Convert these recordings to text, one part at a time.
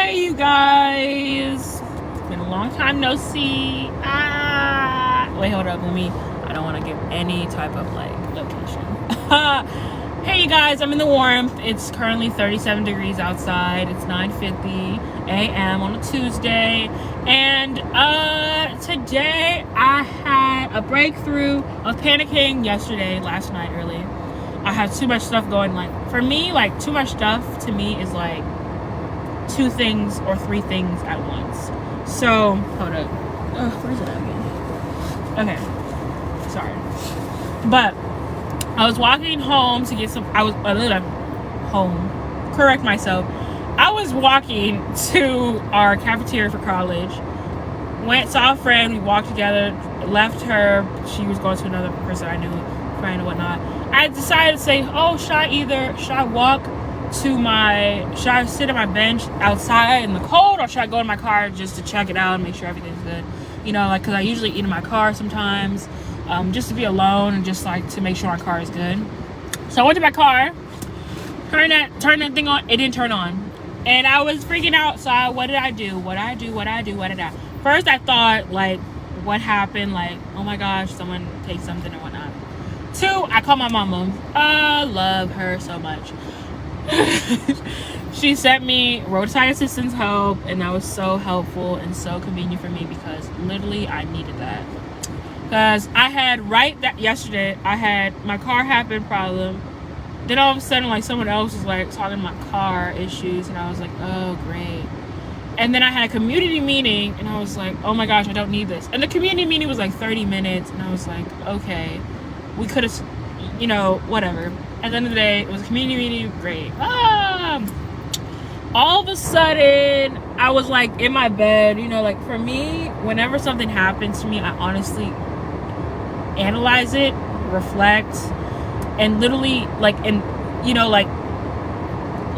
Hey you guys, it's been a long time no see. Wait, hold up, I don't want to give any type of location. Hey you guys, I'm in the warmth. It's currently 37 degrees outside. It's 9:50 a.m. on a Tuesday, and today I had a breakthrough. I was panicking last night early. I had too much stuff going. For me, too much stuff to me is two things or three things at once. So hold up. Where's it at again? Okay, sorry. But I was walking home to get some. I was correct myself. I was walking to our cafeteria for college. Saw a friend. We walked together. Left her. She was going to another person I knew, friend and whatnot. I decided to say, should I sit at my bench outside in the cold, or should I go in my car just to check it out and make sure everything's good? Because I usually eat in my car sometimes, just to be alone and just to make sure my car is good. So I went to my car, turned that thing on. It didn't turn on, and I was freaking out. So what did I do? First I thought, what happened? Oh my gosh, someone take something or whatnot. Two, I called my mama. I love her so much. She sent me roadside assistance help, and that was so helpful and so convenient for me because literally I needed that. Because I had yesterday, I had my car happen problem. Then all of a sudden, someone else was talking about car issues, and I was like, oh great. And then I had a community meeting, and I was like, oh my gosh, I don't need this. And the community meeting was 30 minutes, and I was like, okay, we could have, whatever. At the end of the day, it was a community meeting, great. All of a sudden, I was in my bed, for me, whenever something happens to me, I honestly analyze it, reflect, and literally,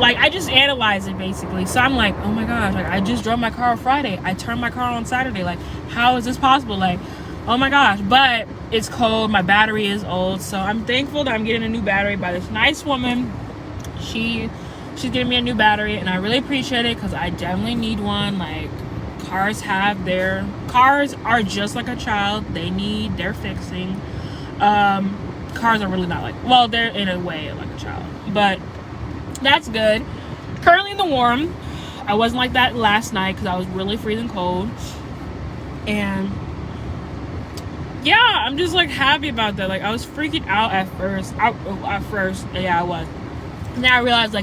I just analyze it basically. So I'm like, oh my gosh, I just drove my car on Friday. I turned my car on Saturday. How is this possible? Oh my gosh. But it's cold. My battery is old. So I'm thankful that I'm getting a new battery by this nice woman. She's getting me a new battery, and I really appreciate it because I definitely need one. Cars are just like a child. They're fixing. Cars are really not they're in a way like a child. But that's good. Currently in the warm. I wasn't like that last night because I was really freezing cold. And yeah, I'm just happy about that. I was freaking out at first. Yeah, I was. And then I realized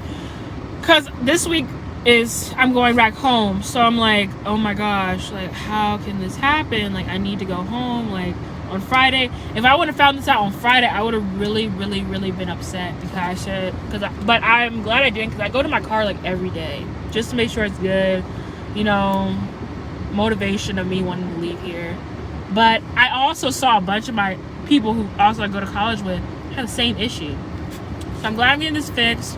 because this week I'm going back home, so I'm oh my gosh, how can this happen? I need to go home on Friday. If I would have found this out on Friday, I would have really, really, really been upset but I'm glad I didn't, because I go to my car every day just to make sure it's good. Motivation of me wanting to leave here. But I also saw a bunch of my people who also I go to college with have the same issue. So I'm glad I'm getting this fixed.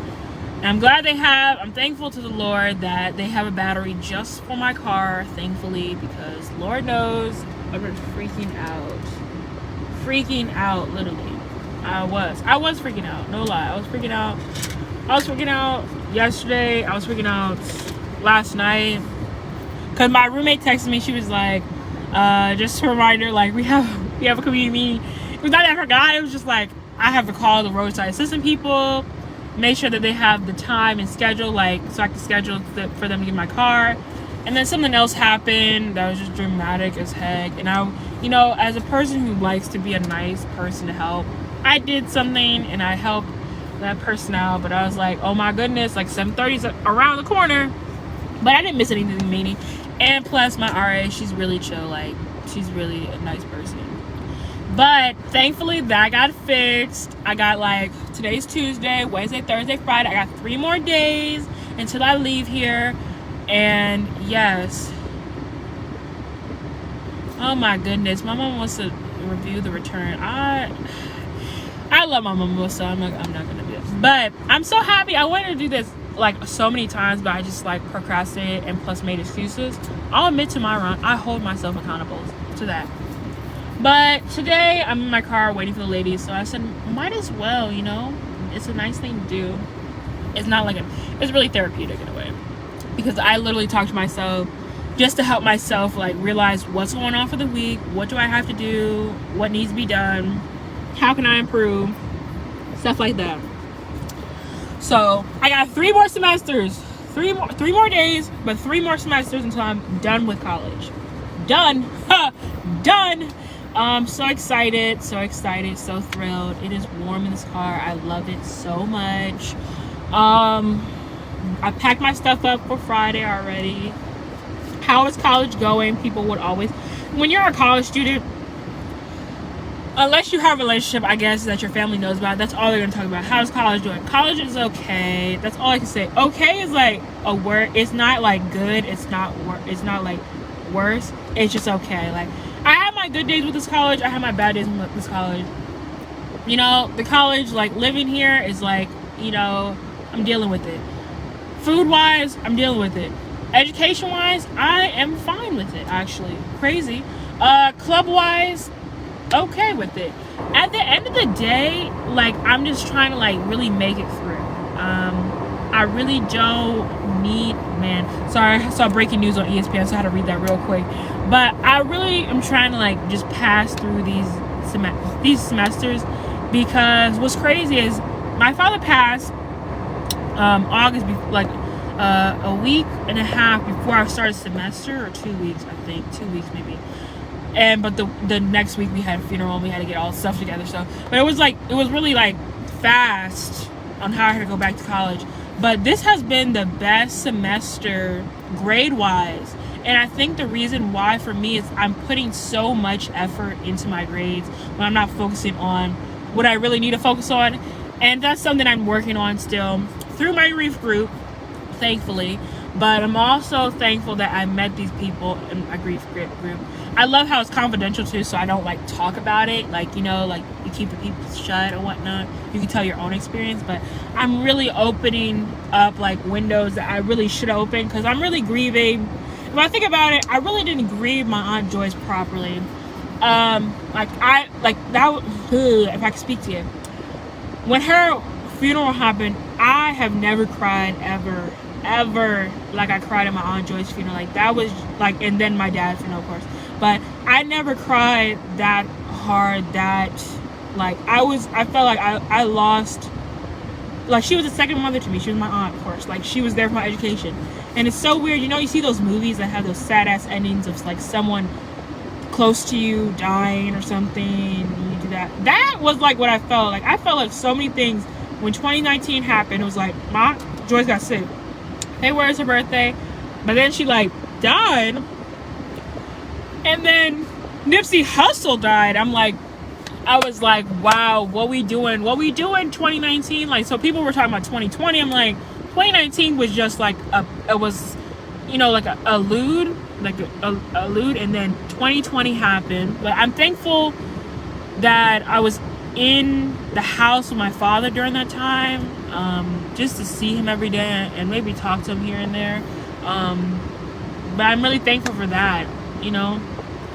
And I'm glad I'm thankful to the Lord that they have a battery just for my car, thankfully, because Lord knows I've been freaking out, literally. I was freaking out, no lie. I was freaking out yesterday. I was freaking out last night. Because my roommate texted me, she was just a reminder, we have a community meeting. It was not that I forgot, it was just I have to call the roadside assistant people, make sure that they have the time and schedule, so I can schedule for them to get my car. And then something else happened that was just dramatic as heck. And I, as a person who likes to be a nice person to help, I did something and I helped that person out. But I was oh my goodness, 7:30 is around the corner. But I didn't miss anything meeting. And plus my RA, she's really chill. She's really a nice person. But thankfully that got fixed. I got today's Tuesday, Wednesday, Thursday, Friday. I got 3 more days until I leave here. And yes. Oh my goodness. My mom wants to review the return. I love my mom, Melissa. I'm not gonna do this. But I'm so happy. I wanted to do this so many times, but I just procrastinated and plus made excuses. I'll admit to my run. I hold myself accountable to that. But today I'm in my car waiting for the ladies, so I said might as well, it's a nice thing to do. It's not it's really therapeutic in a way, because I literally talk to myself just to help myself like realize what's going on for the week, what do I have to do, what needs to be done, how can I improve, stuff like that. So I got 3 more semesters, 3 more days, but 3 more semesters until I'm done with college. Done. Done. So excited, so thrilled. It is warm in this car. I love it so much. I packed my stuff up for Friday already. How is college going? People would always, when you're a college student, unless you have a relationship, I guess, that your family knows about, that's all they're going to talk about. How's college doing? College is okay. That's all I can say. Okay is like a word. It's not like good. It's not like worse. It's just okay. Like, I have my good days with this college. I have my bad days with this college. You know, the college, like, living here is like, you know, I'm dealing with it. Food-wise, I'm dealing with it. Education-wise, I am fine with it, actually. Crazy. Club-wise, okay with it. At the end of the day, like, I'm just trying to, like, really make it through. I really don't need, man, sorry, I saw breaking news on ESPN, so I had to read that real quick. But I really am trying to, like, just pass through these semesters, because what's crazy is my father passed August, like a week and a half before I started semester, or 2 weeks, I think, 2 weeks maybe. But the next week we had a funeral and we had to get all the stuff together. So, but it was really like fast on how I had to go back to college. But this has been the best semester grade wise. And I think the reason why for me is I'm putting so much effort into my grades when I'm not focusing on what I really need to focus on. And that's something I'm working on still through my grief group, thankfully. But I'm also thankful that I met these people in my grief group. I love how it's confidential too, so I don't like talk about it. Like, you know, like you keep the people shut or whatnot. You can tell your own experience, but I'm really opening up like windows that I really should open, because I'm really grieving. When I think about it, I really didn't grieve my Aunt Joyce properly. If I could speak to you, when her funeral happened, I have never cried ever like I cried at my Aunt Joyce's funeral. Like, that was like, and then my dad's funeral, of course, but I never cried that hard, that like I felt like I lost, like, she was a second mother to me. She was my aunt, of course. Like, she was there for my education. And it's so weird, you know, you see those movies that have those sad ass endings of like someone close to you dying or something, and you do that was like what I felt like. I felt like so many things when 2019 happened. It was like, my Joyce got sick, February is her birthday, but then she like died, and then Nipsey Hussle died. I was like, wow, what we doing 2019? Like, so people were talking about 2020. I'm like, 2019 was just like it was, you know, like a lewd, and then 2020 happened. But I'm thankful that I was in the house with my father during that time, just to see him every day and maybe talk to him here and there. But I'm really thankful for that, you know.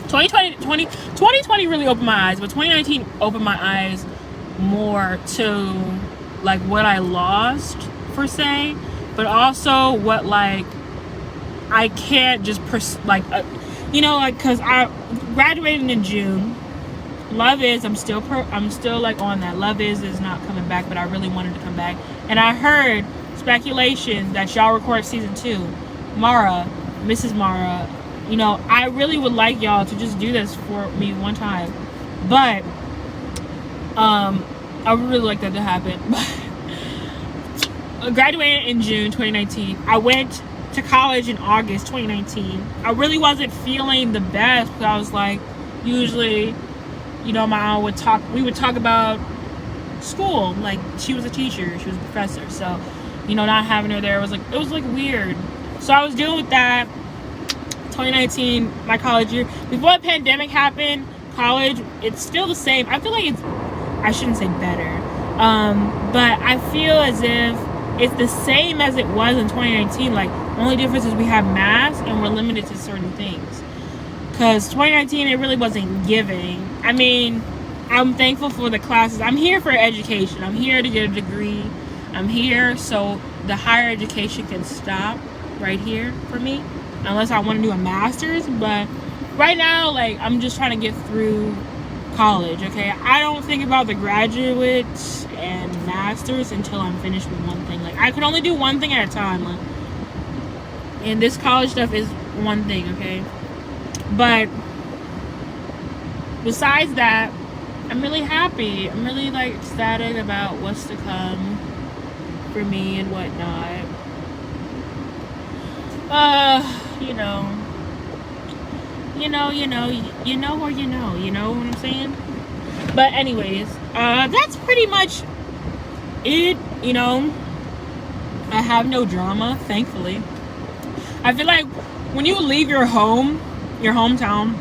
2020 really opened my eyes, but 2019 opened my eyes more to like what I lost, per se, but also what, like, I can't just you know, like, because I graduated in June. Love Is, I'm still like on that. Love Is not coming back, but I really wanted to come back. And I heard speculations that y'all record season 2. Mrs. Mara, you know, I really would like y'all to just do this for me one time. But I would really like that to happen. I graduated in June 2019. I went to college in August 2019. I really wasn't feeling the best, because I was like, usually, you know, my aunt we would talk about school. Like, she was a teacher, she was a professor, so, you know, not having her there was like weird. So I was dealing with that. 2019, my college year, before the pandemic happened, college, it's still the same. I feel like I shouldn't say better, but I feel as if it's the same as it was in 2019. Like, the only difference is we have masks and we're limited to certain things. Because 2019, it really wasn't giving. I mean, I'm thankful for the classes. I'm here for education. I'm here to get a degree. I'm here so the higher education can stop, right here for me, unless I want to do a master's. But right now, like, I'm just trying to get through college, okay? I don't think about the graduate and masters until I'm finished with one thing. Like, I can only do one thing at a time, like, and this college stuff is one thing, okay? But besides that, I'm really happy. I'm really, like, ecstatic about what's to come for me and whatnot. You know what I'm saying? But anyways, that's pretty much it, you know. I have no drama, thankfully. I feel like when you leave your home, your hometown,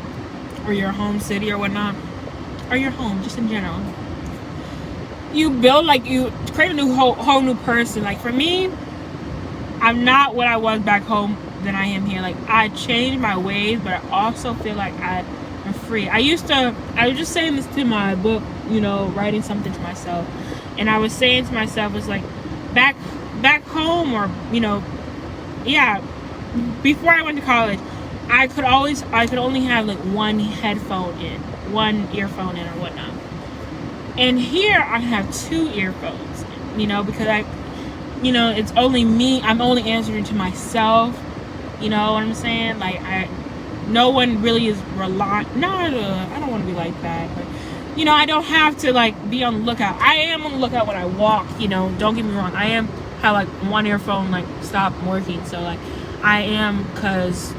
or your home city or whatnot, or your home, just in general, you build, like, you create a new whole new person. Like, for me, I'm not what I was back home than I am here. Like, I changed my ways, but I also feel like I'm free. I was just saying this to my book, you know, writing something to myself, and I was saying to myself, it's like, back home, or, you know, yeah, before I went to college, I could only have, like, one earphone in or whatnot. And here I have 2 earphones, you know, because it's only me. I'm only answering to myself. You know what I'm saying? Like, no one really is relying. No, I don't want to be like that. But, you know, I don't have to, like, be on the lookout. I am on the lookout when I walk, you know. Don't get me wrong. I am how, like, one earphone, like, stopped working. So, like, I am, because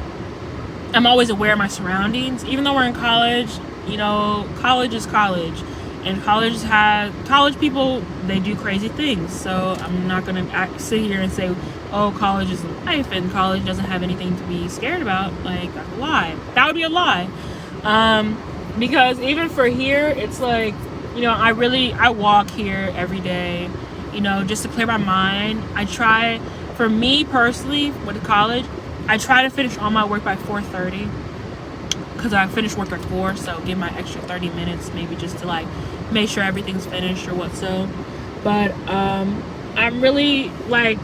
I'm always aware of my surroundings. Even though we're in college, you know, college is college. And college people, they do crazy things. So I'm not going to sit here and say, oh, college is life and college doesn't have anything to be scared about. Like, that's a lie. That would be a lie. Because even for here, it's like, you know, I walk here every day, you know, just to clear my mind. For me personally, with college, I try to finish all my work by 4:30. Because I finish work at 4, so give my extra 30 minutes maybe just to, like, make sure everything's finished or what so. But I'm really, like,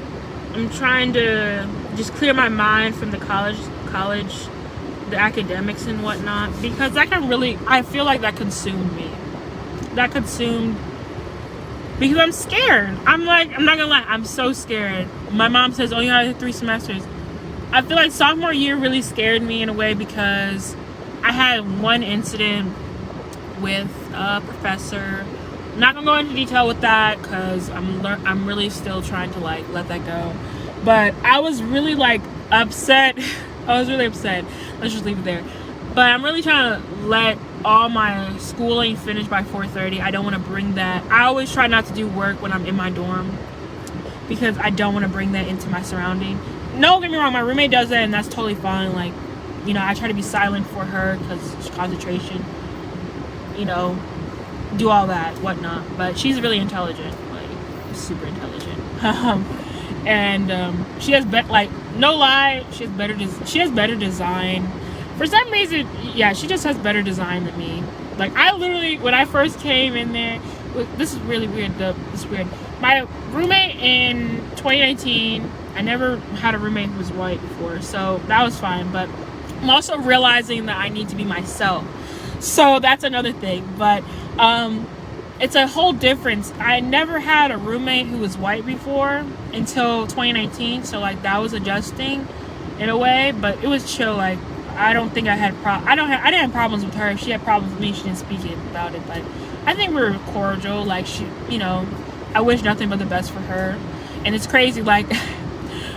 I'm trying to just clear my mind from the college, the academics and whatnot, because I feel like that consumed me. Because I'm scared. I'm not gonna lie, I'm so scared. My mom says, oh, you have 3 semesters. I feel like sophomore year really scared me in a way, because I had one incident with a professor. I'm not gonna go into detail with that, because I'm really still trying to, like, let that go. But I was really, like, upset. Let's just leave it there. But I'm really trying to let all my schooling finish by 4:30. I don't want to bring that. I always try not to do work when I'm in my dorm, because I don't want to bring that into my surrounding. Don't get me wrong, my roommate does that, and that's totally fine. Like, you know, I try to be silent for her because concentration, you know, do all that, whatnot. But she's really intelligent, like, super intelligent. And she has no lie, she has better design. For some reason, yeah, she just has better design than me. Like, I literally, when I first came in there, this is really weird. My roommate in 2019, I never had a roommate who was white before, so that was fine. But I'm also realizing that I need to be myself, so that's another thing. But it's a whole difference. I never had a roommate who was white before until 2019, so, like, that was adjusting in a way, but it was chill. Like, I don't think I had I didn't have problems with her. If she had problems with me, she didn't speak about it. But I think we were cordial. Like, she, you know, I wish nothing but the best for her. And it's crazy, like,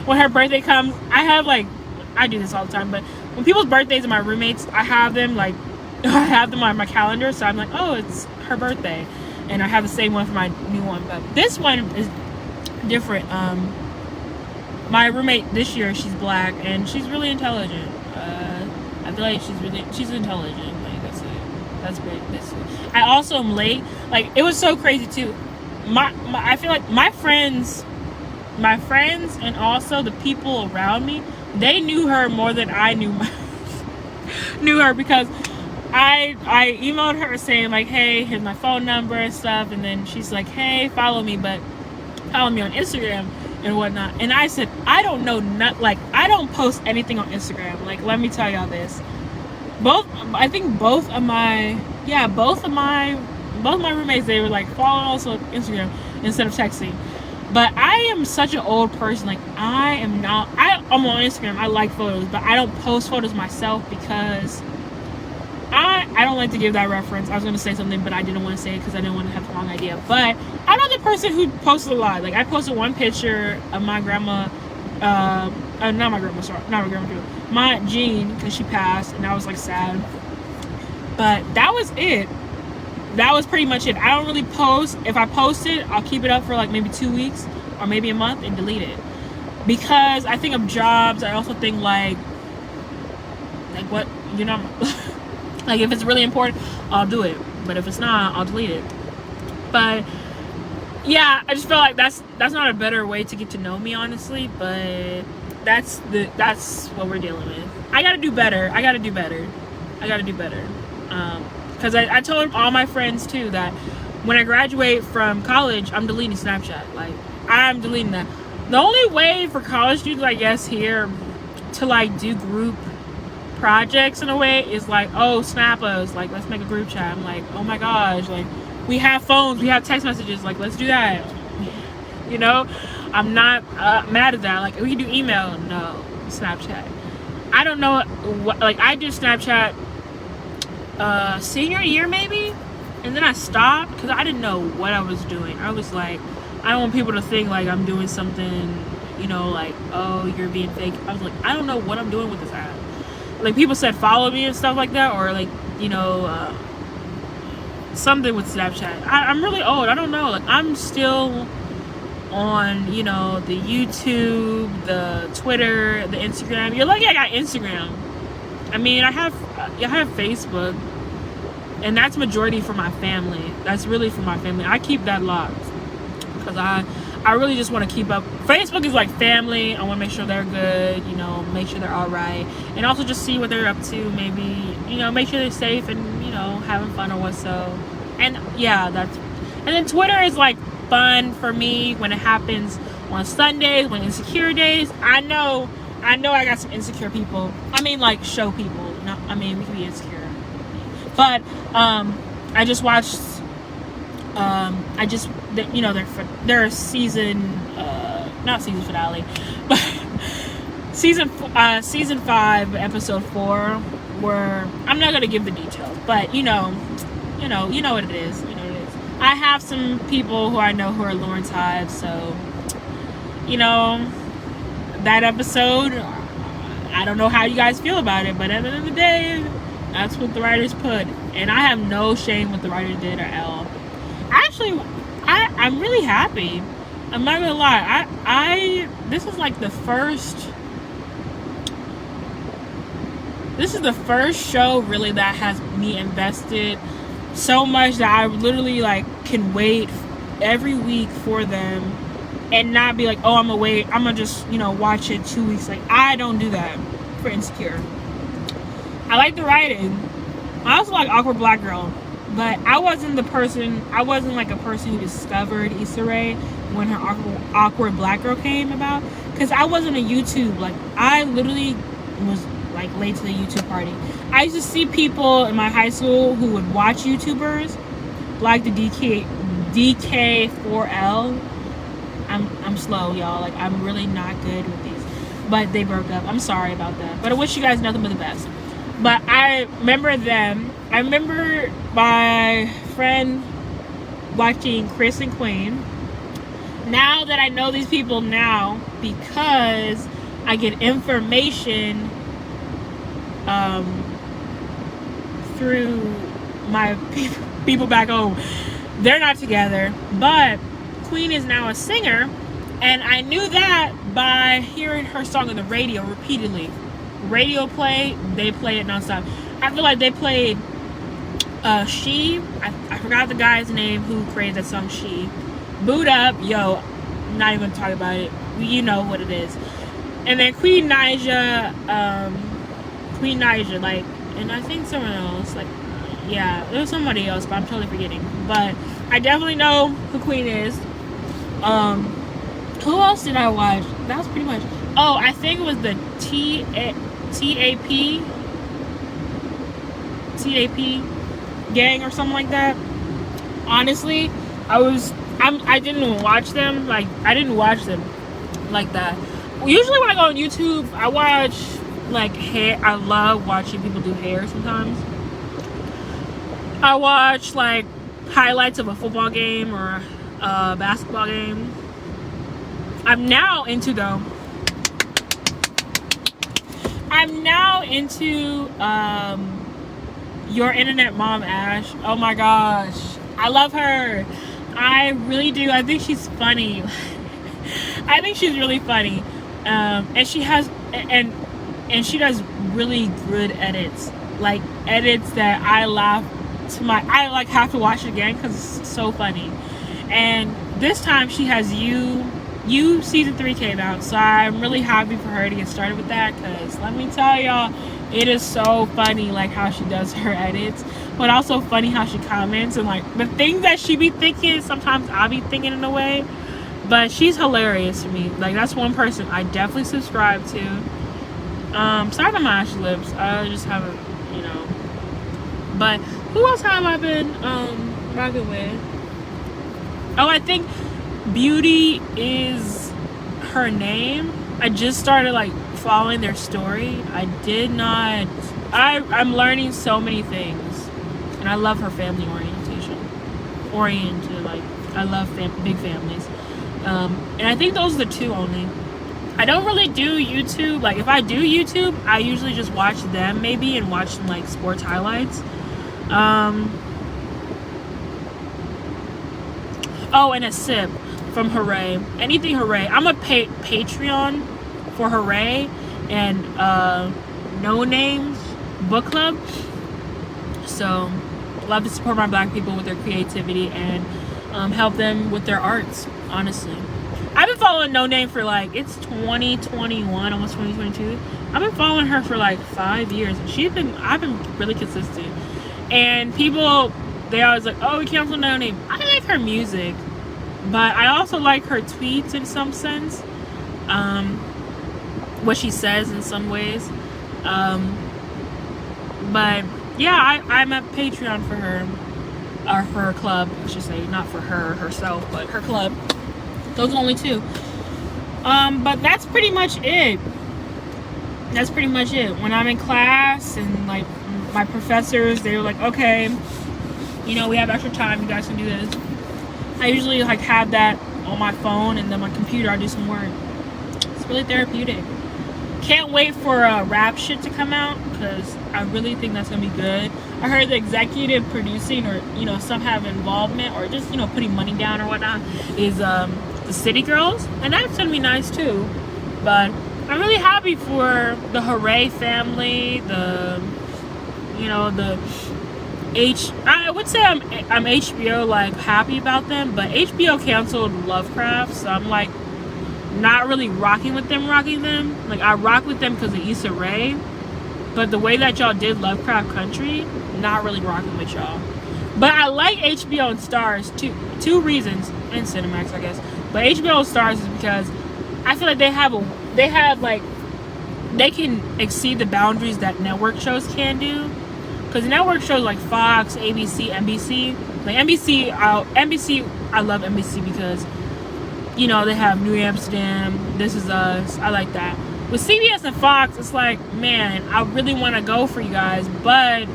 when her birthday comes, I do this all the time, but when people's birthdays and my roommates, I have them on my calendar, so I'm like, oh, it's her birthday. And I have the same one for my new one, but this one is different. My roommate this year, she's black, and she's really intelligent. I feel like she's intelligent. Like, that's great. I also am late. Like, it was so crazy too. I feel like my friends and also the people around me, they knew her more than I knew her, because I emailed her saying, like, hey, here's my phone number and stuff, and then she's like, hey, follow me on Instagram. and whatnot. And I said, I don't know, like, I don't post anything on Instagram. Like, let me tell y'all this. Both of my roommates, they were like, follow us on Instagram instead of texting. But I am such an old person. Like, I'm on Instagram. I like photos, but I don't post photos myself because I don't like to give that reference. I was going to say something, but I didn't want to say it because I didn't want to have the wrong idea. But I'm not the person who posts a lot. Like, I posted one picture of my grandma, my Jean, because she passed, and I was like sad. But that was it. That was pretty much it. I don't really post. If I post it, I'll keep it up for like maybe 2 weeks or maybe a month and delete it. Because I think of jobs. I also think like what, you know, like if it's really important, I'll do it. But if it's not, I'll delete it. But yeah, I just feel like that's not a better way to get to know me, honestly. But that's what we're dealing with. I gotta do better. Because I told all my friends too that when I graduate from college, I'm deleting Snapchat. Like, I'm deleting that. The only way for college students, I guess, here to like do group projects in a way is like, oh, snap us, like, let's make a group chat. I'm like, oh my gosh, like, we have phones, we have text messages, like, let's do that. You know, I'm not mad at that. Like, we can do email. No, Snapchat. I don't know what, like, I did Snapchat senior year maybe, and then I stopped because I didn't know what I was doing. I was like, I don't want people to think like I'm doing something, you know, like, oh, you're being fake. I was like, I don't know what I'm doing with this app. Like, people said follow me and stuff like that, or like, you know, something with Snapchat. I'm really old. I don't know. Like, I'm still on, you know, the YouTube, the Twitter, the Instagram. You're lucky I got Instagram. I mean, I have Facebook, and that's majority for my family. That's really for my family. I keep that locked because I really just want to keep up. Facebook is like family. I want to make sure they're good, you know, make sure they're all right, and also just see what they're up to. Maybe, you know, make sure they're safe and, you know, having fun or what so. And yeah, and then Twitter is like fun for me when it happens on Sundays, when insecure days. I know I got some insecure people. I mean, like, show people. No, I mean, we can be insecure. But I just watched. You know, their season, not season finale, but season 5, episode 4. Where I'm not gonna give the details, but you know what it is. You know what it is. I have some people who I know who are Lawrence Hives, so you know. That episode, I don't know how you guys feel about it, but at the end of the day, that's what the writers put, and I have no shame what the writers did or L. Actually, I'm really happy. I'm not gonna lie. This is like the first. This is the first show really that has me invested so much that I literally like can wait every week for them. And not be like, oh, I'm gonna just, you know, watch it 2 weeks. Like, I don't do that for Insecure. I like the writing. I also like Awkward Black Girl. But I wasn't like a person who discovered Issa Rae when her Awkward Black Girl came about. Because I wasn't a YouTube. Like, I literally was like late to the YouTube party. I used to see people in my high school who would watch YouTubers. Like the DK4L. I'm slow, y'all. Like, I'm really not good with these. But they broke up. I'm sorry about that. But I wish you guys nothing but the best. But I remember them. I remember my friend watching Chris and Queen. Now that I know these people now, because I get information through my people back home. They're not together. But Queen is now a singer, and I knew that by hearing her song on the radio repeatedly. Radio play, they play it nonstop. I feel like they played She. I forgot the guy's name who created that song, She. Boot Up, yo, I'm not even gonna talk about it. You know what it is. And then Queen Naija, like, and I think someone else, like, yeah, there was somebody else, but I'm totally forgetting. But I definitely know who Queen is. Who else did I watch? That was pretty much. Oh, I think it was the TAP gang or something like that. Honestly, I didn't watch them like that. Usually when I go on YouTube, I watch like hair. I love watching people do hair sometimes. I watch like highlights of a football game or a basketball game. I'm now into Your Internet Mom, Ash. Oh my gosh, I love her. I really do. I think she's funny. I think she's really funny, and she has and she does really good edits, like edits that I like have to watch it again because it's so funny. And this time she has You season 3 came out, so I'm really happy for her to get started with that, because let me tell y'all, it is so funny like how she does her edits, but also funny how she comments and like the things that she be thinking, sometimes I'll be thinking in a way. But she's hilarious to me. Like, that's one person I definitely subscribe to. Sorry about my ashy lips. I just haven't, But who else have I been rocking with? Oh, I think Beauty is her name. I just started like following their story. I'm learning so many things, and I love her family oriented. Like, I love big families. And I think those are the two only. I don't really do YouTube. Like, if I do YouTube, I usually just watch them maybe and watch some like sports highlights. Oh, and a sip from Hooray. Anything Hooray. I'm a Patreon for Hooray and No Names Book Club. So, love to support my black people with their creativity and help them with their arts, honestly. I've been following No Name for like, it's 2021, almost 2022. I've been following her for like 5 years. I've been really consistent. And people, they always like, oh, we cancel No Name. I like her music, but I also like her tweets in some sense. What she says in some ways. But yeah, I'm a Patreon for her. Or for her club, I should say. Not for her herself, but her club. Those are the only two. But that's pretty much it. When I'm in class and like my professors, they were like, okay, we have extra time, you guys can do this. I usually like have that on my phone, and then my computer, I do some work. It's really therapeutic. Can't wait for rap shit to come out, because I really think that's gonna be good. I heard the executive producing, or some have involvement, or just putting money down or whatnot, is the City Girls, and that's gonna be nice too. But I'm really happy for the Hooray family. I would say I'm HBO like happy about them, but HBO canceled Lovecraft, so I'm like not really rocking them. Like, I rock with them because of Issa Rae, but the way that y'all did Lovecraft Country, not really rocking with y'all. But I like HBO and Stars, two reasons, and Cinemax, I guess. But HBO and Stars is because I feel like they can exceed the boundaries that network shows can do. Because network shows like Fox, ABC, NBC, like NBC, I love NBC because they have New Amsterdam, This Is Us. I like that. With CBS and Fox, it's like, man, I really want to go for you guys, but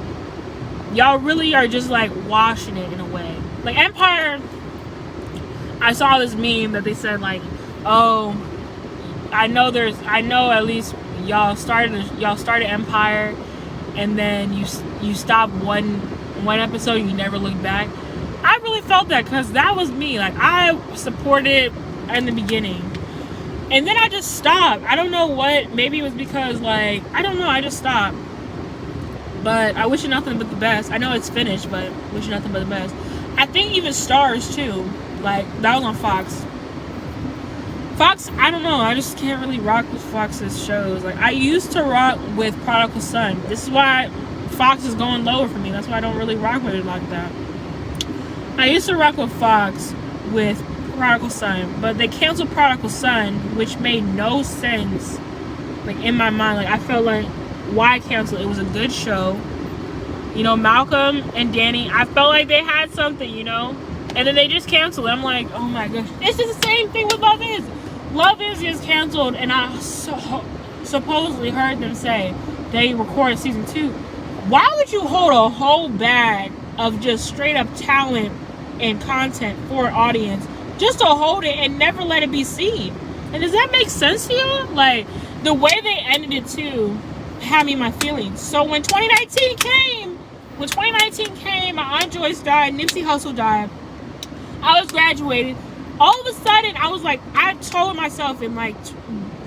y'all really are just like washing it in a way. Like Empire, I saw this meme that they said like, oh, I know at least y'all started Empire, and then you stopped one episode and you never looked back. I really felt that, because that was me. Like, I supported in the beginning, and then I just stopped. I don't know what. Maybe it was because like, I don't know, I just stopped. But I wish you nothing but the best. I know it's finished, but wish you nothing but the best. I think even Stars too, like that was on Fox. I don't know, I just can't really rock with Fox's shows. Like, I used to rock with Prodigal Son. This is why Fox is going lower for me. That's why I don't really rock with it like that. I used to rock with Fox with Prodigal Son, but they canceled Prodigal Son, which made no sense. Like, in my mind, like, I felt like, why cancel? It was a good show. You know, Malcolm and Danny, I felt like they had something, you know? And then they just canceled it. I'm like, oh my gosh. It's just the same thing with Love Is. Love Is just canceled, and I supposedly heard them say they recorded season 2. Why would you hold a whole bag of just straight up talent and content for an audience just to hold it and never let it be seen? And does that make sense to you? Like, the way they ended it too had me in my feelings. So when 2019 came, my Aunt Joyce died, Nipsey Hussle died, I was graduated. All of a sudden, I was like, I told myself in like,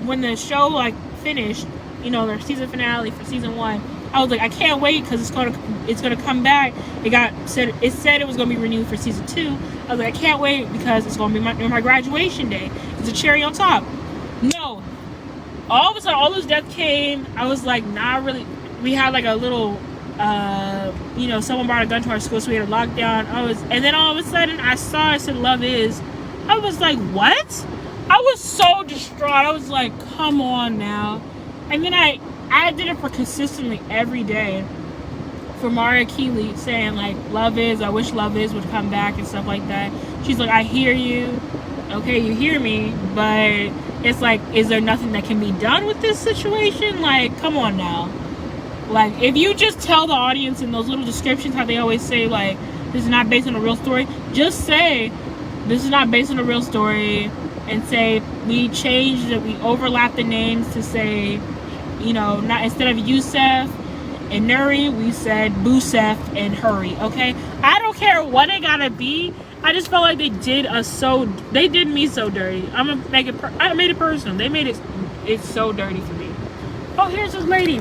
when the show like finished, you know, their season finale for season 1, I was like, I can't wait because it's gonna come back. It said it was gonna be renewed for season 2. I was like, I can't wait because it's gonna be my graduation day. It's a cherry on top. No, all of a sudden, all those deaths came. I was like, not really. We had like a little, you know, someone brought a gun to our school, so we had a lockdown. And then all of a sudden, I saw it said Love Is. I was like, what? I was so distraught. I was like, come on now. And then I did it for consistently every day for Maria Keeley, saying like, Love Is, I wish Love Is would come back and stuff like that. She's like, I hear you. Okay, you hear me, but it's like, is there nothing that can be done with this situation? Like, come on now. Like, if you just tell the audience in those little descriptions how they always say, like, this is not based on a real story, just say, this is not based on a real story, and say, we changed it, we overlapped the names to say, you know, not instead of Yusef and Nuri, we said Busef and Hurry, okay? I don't care what it gotta be. I just felt like they did me so dirty. I'm gonna make it, I made it personal. They made it so dirty for me. Oh, here's this lady.